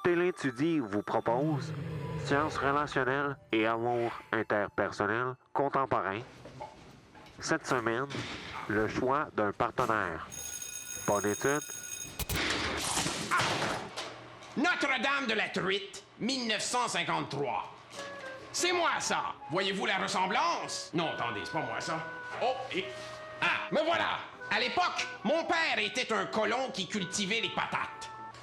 Télétudie vous propose Sciences relationnelles et amour interpersonnel contemporain. Cette semaine, le choix d'un partenaire. Bonne étude. Notre-Dame de la Truite, 1953. C'est moi, ça. Voyez-vous la ressemblance? Non, attendez, c'est pas moi, ça. Oh, et... Ah, me voilà! À l'époque, mon père était un colon qui cultivait les patates.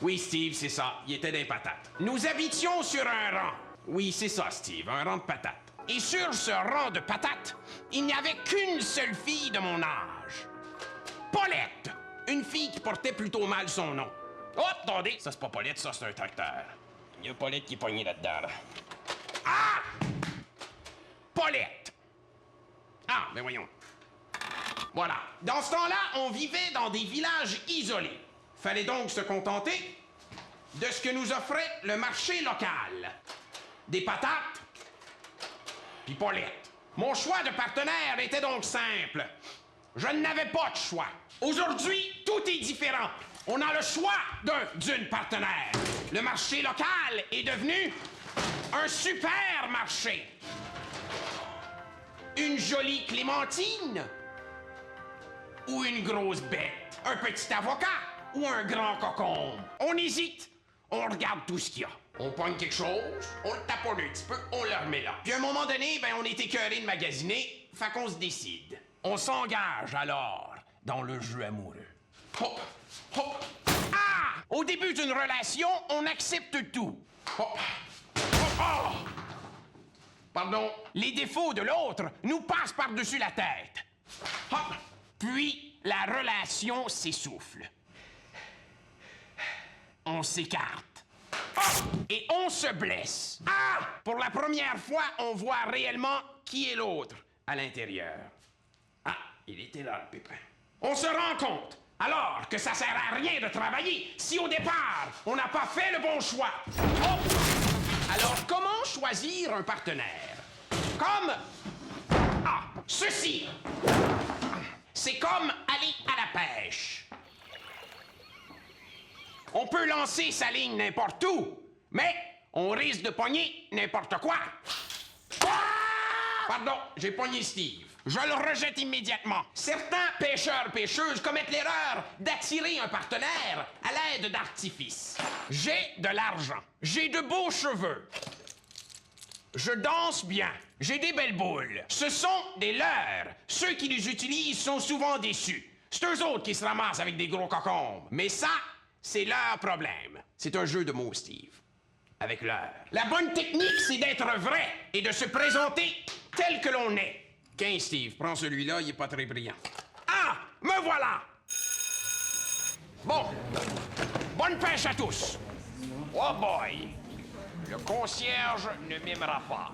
Oui, Steve, c'est ça. Il était des patates. Nous habitions sur un rang. Oui, c'est ça, Steve, un rang de patates. Et sur ce rang de patates, il n'y avait qu'une seule fille de mon âge. Paulette! Une fille qui portait plutôt mal son nom. Oh, attendez! Ça, c'est pas Paulette, ça, c'est un tracteur. Il y a Paulette qui est pognée là-dedans, là. Ah! Paulette! Ah, ben voyons. Voilà. Dans ce temps-là, on vivait dans des villages isolés. Fallait donc se contenter de ce que nous offrait le marché local. Des patates, puis Paulette. Mon choix de partenaire était donc simple. Je n'avais pas de choix. Aujourd'hui, tout est différent. On a le choix d'une partenaire. Le marché local est devenu un supermarché. Une jolie clémentine ou une grosse bête. Un petit avocat ou un grand cocombe. On hésite. On regarde tout ce qu'il y a. On pogne quelque chose, on le taponne un petit peu, on le remet là. Puis à un moment donné, ben on est écœuré de magasiner, fait qu'on se décide. On s'engage alors dans le jeu amoureux. Hop, hop. Ah! Au début d'une relation, on accepte tout. Hop, hop, oh! Pardon. Les défauts de l'autre nous passent par-dessus la tête. Hop. Puis la relation s'essouffle. On s'écarte. Oh! Et on se blesse. Ah! Pour la première fois, on voit réellement qui est l'autre à l'intérieur. Ah, il était là, le pépin. On se rend compte, alors, que ça sert à rien de travailler si au départ, on n'a pas fait le bon choix. Oh! Alors, comment choisir un partenaire? Comme... Ah, ceci. C'est comme aller à la pêche. On peut lancer sa ligne n'importe où, mais on risque de pogner n'importe quoi. Ah! Pardon, j'ai pogné Steve. Je le rejette immédiatement. Certains pêcheurs-pêcheuses commettent l'erreur d'attirer un partenaire à l'aide d'artifices. J'ai de l'argent. J'ai de beaux cheveux. Je danse bien. J'ai des belles boules. Ce sont des leurs. Ceux qui les utilisent sont souvent déçus. C'est eux autres qui se ramassent avec des gros cocombes. Mais ça... c'est leur problème. C'est un jeu de mots, Steve. Avec leur. La bonne technique, c'est d'être vrai et de se présenter tel que l'on est. Tiens, Steve, prends celui-là, il est pas très brillant. Ah! Me voilà! Bon. Bonne pêche à tous. Oh boy! Le concierge ne m'aimera pas.